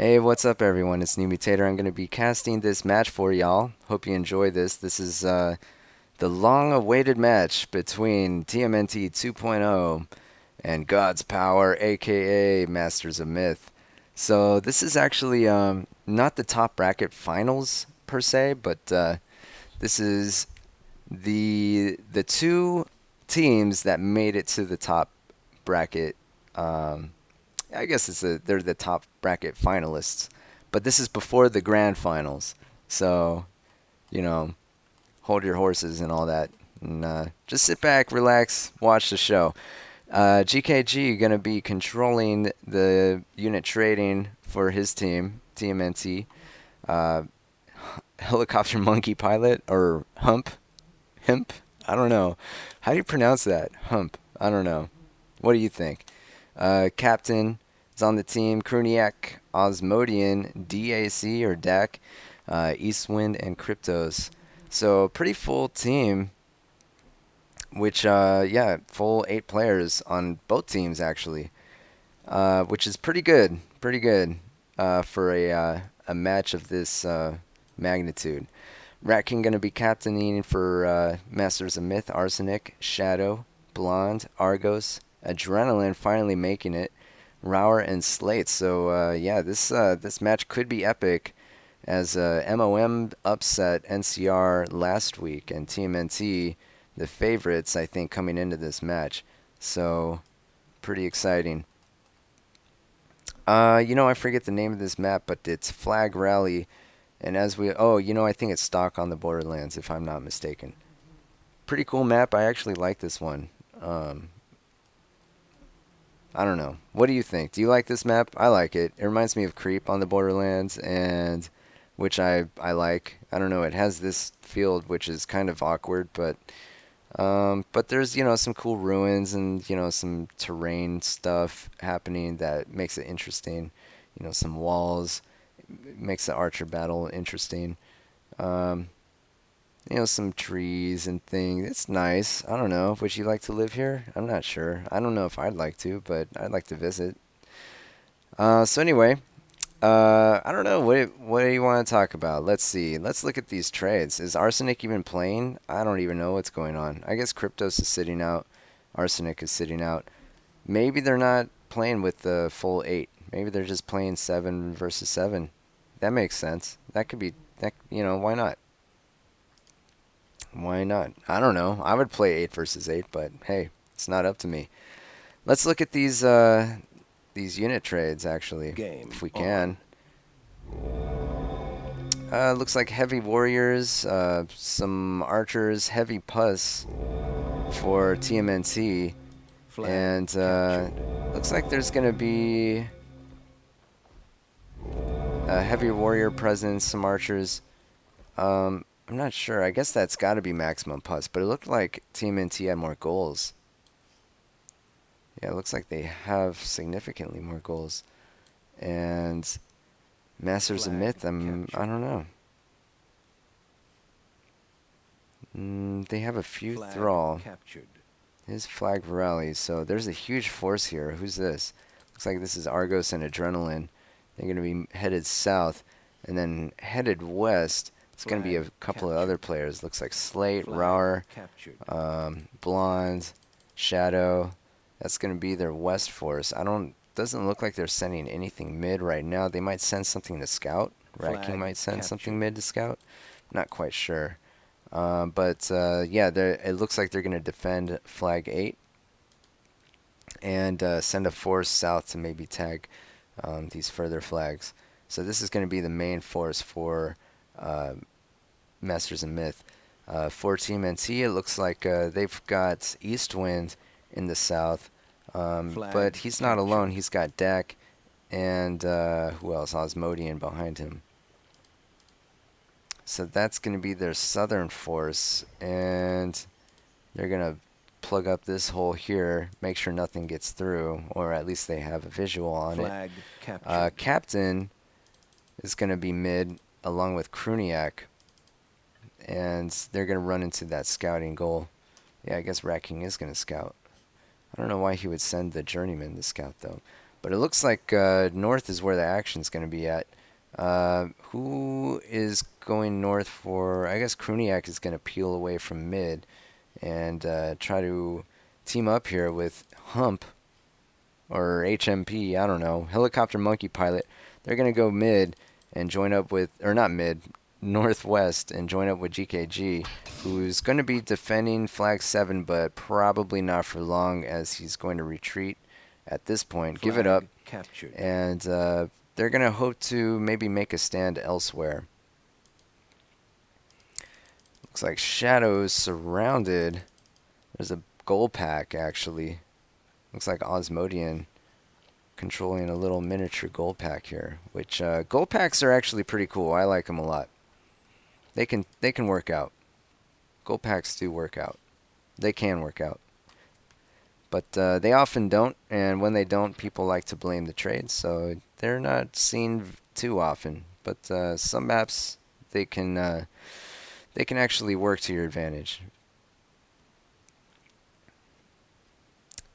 Hey, what's up, everyone? It's New Mutator. I'm going to be casting this match for y'all. Hope you enjoy this. This is the long-awaited match between TMNT 2.0 and God's Power, aka Masters of Myth. So this is actually not the top bracket finals per se, but this is the two teams that made it to the top bracket. Um, I guess they're the top bracket finalists, but this is before the grand finals. So, you know, hold your horses and all that, and just sit back, relax, watch the show. GKG gonna be controlling the unit trading for his team, TMNT. Uh, Helicopter Monkey Pilot or Himp. I don't know. How do you pronounce that? Hump. I don't know. What do you think? Captain is on the team. Kruniak, Osmodian, DAC or DAC, Eastwind, and Cryptos. So pretty full team, which yeah, full 8 players on both teams actually, which is pretty good. Pretty good for a match of this magnitude. Rat King gonna be captaining for Masters of Myth, Arsenic, Shadow, Blonde, Argos, Adrenaline finally making it, Rower and Slate. So yeah, this match could be epic, as MoM upset NCR last week and TMNT the favorites I think coming into this match. So pretty exciting. I forget the name of this map, but it's Flag Rally. And I think it's stock on the Borderlands, if I'm not mistaken. Pretty cool map. I actually like this one. Um, I don't know. What do you think? Do you like this map? I like it. It reminds me of Creep on the Borderlands, and which I like. I don't know. It has this field which is kind of awkward, but there's some cool ruins and some terrain stuff happening that makes it interesting. Some walls makes the archer battle interesting. Um, some trees and things. It's nice. I don't know. Would you like to live here? I'm not sure. I don't know if I'd like to, but I'd like to visit. So anyway, I don't know. What do you want to talk about? Let's see. Let's look at these trades. Is Arsenic even playing? I don't even know what's going on. I guess Kryptos is sitting out. Arsenic is sitting out. Maybe they're not playing with the full 8. Maybe they're just playing 7 versus 7. That makes sense. That could be that. Why not? Why not? I don't know. I would play 8 versus 8, but hey, it's not up to me. Let's look at these unit trades actually, Game if we on. can. Looks like heavy warriors, some archers, heavy pus for TMNT, Flag and captured. looks like there's gonna be a heavy warrior presence, some archers. I'm not sure. I guess that's got to be maximum pus, but it looked like TMNT had more goals. Yeah, it looks like they have significantly more goals. And Masters of Flag Myth, I captured. don't know. They have a few Flag thrall. captured. His flag rallies. So there's a huge force here. Who's this? Looks like this is Argos and Adrenaline. They're going to be headed south. And then headed west, it's going to be Flag a couple of other captured. players. Looks like Slate, Flag Rower, captured. Blonde, Shadow. That's going to be their west force. Doesn't look like they're sending anything mid right now. They might send something to scout. Rat King Flag might send something captured. mid to scout. Not quite sure. But yeah, it looks like they're going to defend flag 8 and send a force south to maybe tag these further flags. So this is going to be the main force for uh, Masters and Myth. For Team NT, it looks like they've got Eastwind in the south, but Flag he's not alone. captured. He's got Dak and who else? Osmodian behind him. So that's going to be their southern force, and they're going to plug up this hole here, make sure nothing gets through, or at least they have a visual on it. Flag captured. Captain is going to be mid along with Kruniak, and they're going to run into that scouting goal. Yeah, I guess Rat King is going to scout. I don't know why he would send the journeyman to scout though. But it looks like north is where the action's going to be at. Who is going north for? I guess Kruniak is going to peel away from mid and try to team up here with Hump or HMP. I don't know. Helicopter Monkey Pilot. They're going to go mid and join up with, or not mid, northwest and join up with GKG, who's going to be defending flag 7, but probably not for long as he's going to retreat at this point. Give it up. Captured. And they're going to hope to maybe make a stand elsewhere. Looks like Shadow's surrounded. There's a gold pack, actually. Looks like Osmodian controlling a little miniature gold pack here, which gold packs are actually pretty cool. I like them a lot. They can work out. Gold packs do work out. They can work out. But they often don't, and when they don't, people like to blame the trade, so they're not seen too often. But some maps, they can actually work to your advantage.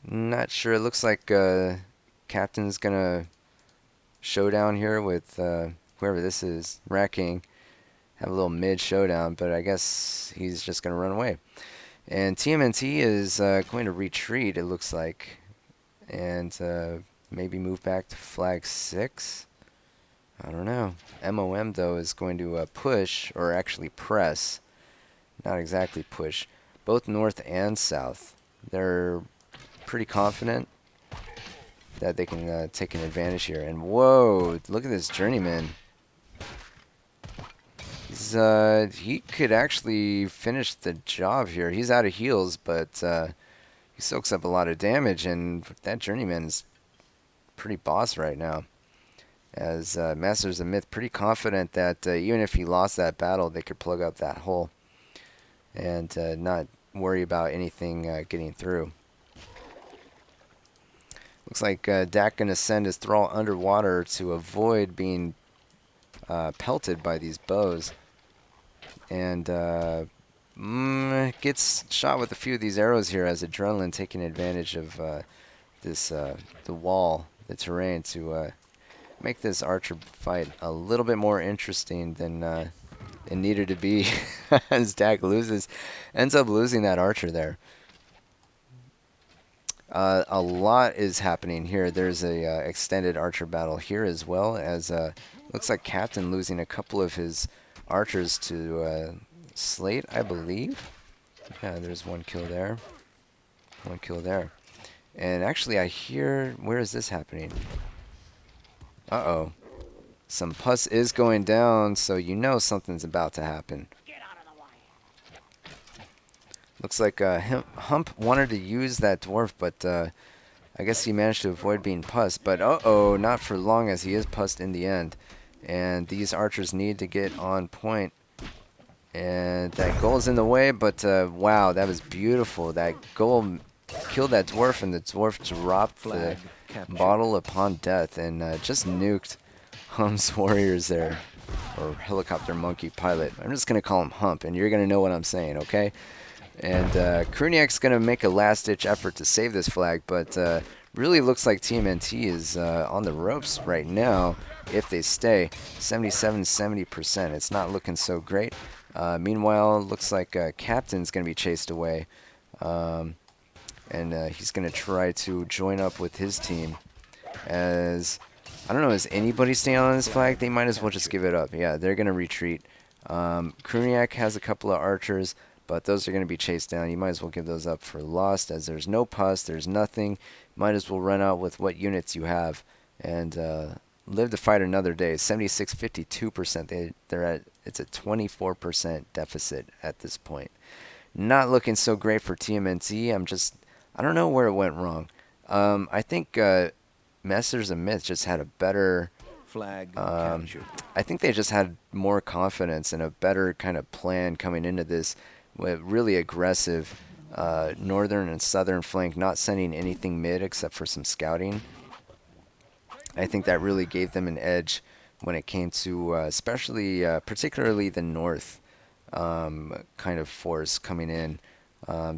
Not sure. It looks like Captain's gonna showdown here with whoever this is, Rat King. Have a little mid showdown, but I guess he's just gonna run away. And TMNT is going to retreat, it looks like, and maybe move back to flag 6. I don't know. MoM, though, is going to push, or actually press. Not exactly push. Both north and south. They're pretty confident that they can take an advantage here. And whoa, look at this journeyman. He could actually finish the job here. He's out of heals, but he soaks up a lot of damage, and that journeyman is pretty boss right now. As Masters of Myth pretty confident that even if he lost that battle, they could plug up that hole and not worry about anything getting through. Looks like Dak gonna send his thrall underwater to avoid being pelted by these bows, and gets shot with a few of these arrows here as Adrenaline taking advantage of the wall, the terrain, to make this archer fight a little bit more interesting than it needed to be. As Dak ends up losing that archer there. A lot is happening here. There's a extended archer battle here as well, as looks like Captain losing a couple of his archers to Slate, I believe. Yeah, there's one kill there. One kill there. And actually, I hear, where is this happening? Uh-oh. Some pus is going down, so you know something's about to happen. Looks like Hump wanted to use that dwarf, but I guess he managed to avoid being pussed. But uh-oh, not for long, as he is pussed in the end. And these archers need to get on point. And that goal is in the way, but wow, that was beautiful. That goal killed that dwarf, and the dwarf dropped the bottle upon death and just nuked Hump's warriors there. Or helicopter monkey pilot. I'm just going to call him Hump, and you're going to know what I'm saying, okay? And Kruniak's going to make a last-ditch effort to save this flag, but really looks like TMNT is on the ropes right now if they stay. 77-70%. It's not looking so great. Meanwhile, looks like Captain's going to be chased away. And he's going to try to join up with his team. As, I don't know, is anybody staying on this flag? They might as well just give it up. Yeah, they're going to retreat. Kruniak has a couple of archers, but those are going to be chased down. You might as well give those up for lost, as there's no pus, there's nothing. Might as well run out with what units you have and live to fight another day. 76-52%. They're at, it's a 24% deficit at this point. Not looking so great for TMNT. I don't know where it went wrong. I think Masters of Myth just had a better flag. I think they just had more confidence and a better kind of plan coming into this, with really aggressive northern and southern flank, not sending anything mid except for some scouting. I think that really gave them an edge when it came to especially particularly the north kind of force coming in.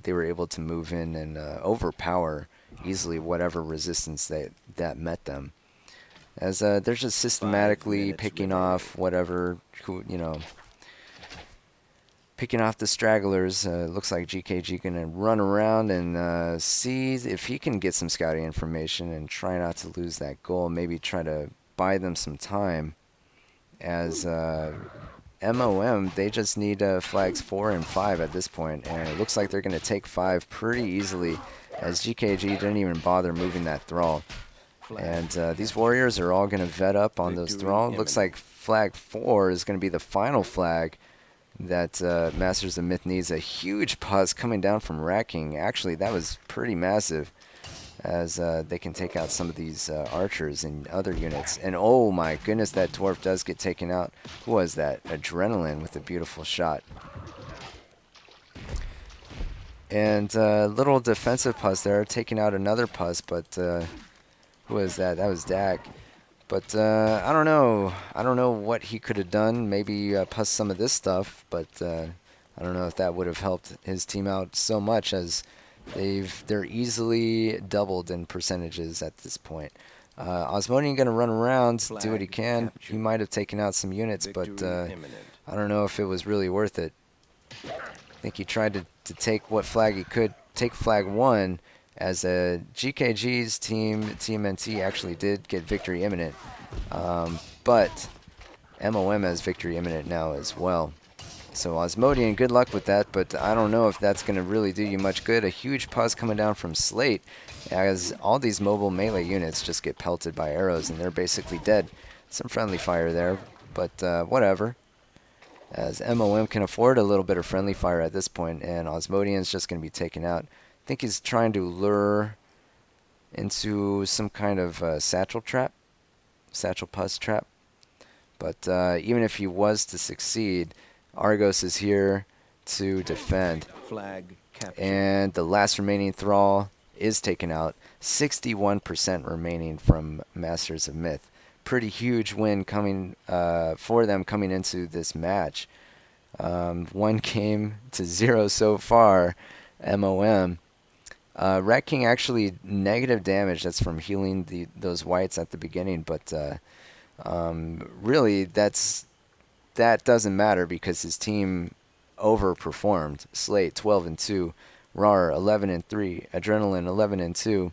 They were able to move in and overpower easily whatever resistance that met them. As they're just 5 systematically minutes picking remaining. off whatever, picking off the stragglers. Looks like GKG gonna run around and see if he can get some scouting information and try not to lose that goal. Maybe try to buy them some time. As MoM, they just need flags 4 and 5 at this point, and it looks like they're gonna take 5 pretty easily. As GKG didn't even bother moving that thrall. Flag And these captured. warriors are all going to vet up on those Victory thrall. Looks like imminent. flag 4 is going to be the final flag that Masters of Myth needs. A huge pause coming down from Racking. Actually, that was pretty massive, as they can take out some of these archers and other units. And oh my goodness, that dwarf does get taken out. Who was that? Adrenaline with a beautiful shot. And little defensive pus there, taking out another pus, but who was that? That was Dak. But I don't know. I don't know what he could have done. Maybe plus some of this stuff, but I don't know if that would have helped his team out so much, as they're easily doubled in percentages at this point. Osmodian going to run around, do what he Flag can. He captured. might have taken out some units, but Victory imminent. I don't know if it was really worth it. I think he tried to take what flag he could. Take flag 1, as GKG's team, TMNT, actually did get victory imminent. But MoM has victory imminent now as well. So Osmodian, good luck with that, but I don't know if that's going to really do you much good. A huge pause coming down from Slate, as all these mobile melee units just get pelted by arrows, and they're basically dead. Some friendly fire there, but whatever. As MoM can afford a little bit of friendly fire at this point, and Osmodian's just going to be taken out. I think he's trying to lure into some kind of satchel trap, satchel pus trap. But even if he was to succeed, Argos is here to defend. Flag captured. And the last remaining thrall is taken out. 61% remaining from Masters of Myth. Pretty huge win coming for them coming into this match. 1 game to 0 so far, MoM. Rat King actually negative damage. That's from healing those whites at the beginning, but really that doesn't matter because his team overperformed. Slate 12 and 2, Rar 11 and 3, Adrenaline 11 and 2.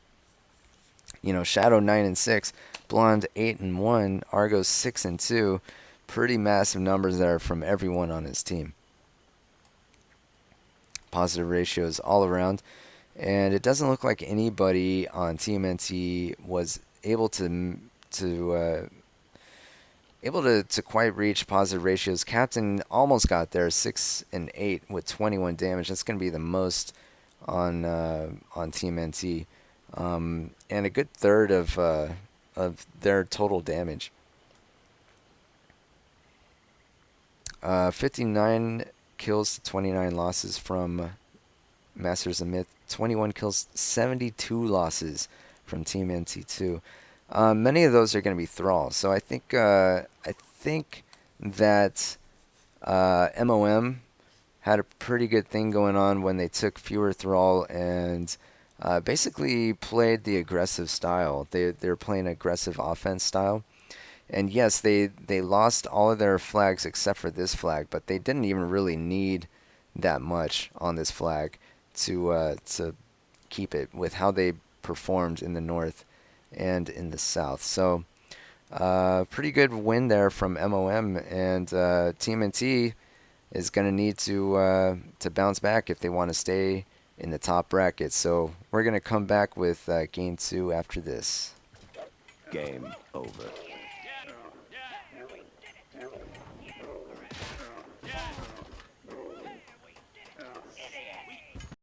Shadow 9 and 6, Blonde 8 and 1, Argos 6 and 2. Pretty massive numbers there from everyone on his team. Positive ratios all around, and it doesn't look like anybody on TMNT was able to quite reach positive ratios. Captain almost got there, 6 and 8 with 21 damage. That's going to be the most on TMNT, and a good third of their total damage. 59 kills to 29 losses from Masters of Myth. 21 kills, 72 losses from TMNT2. Many of those are going to be thralls. So I think that MoM had a pretty good thing going on when they took fewer thrall and basically played the aggressive style. They're playing aggressive offense style. And yes, they lost all of their flags except for this flag, but they didn't even really need that much on this flag to keep it with how they performed in the north and in the south. So pretty good win there from MoM, and TMNT is going to need to bounce back if they want to stay in the top bracket. So we're going to come back with game 2 after this. Game over.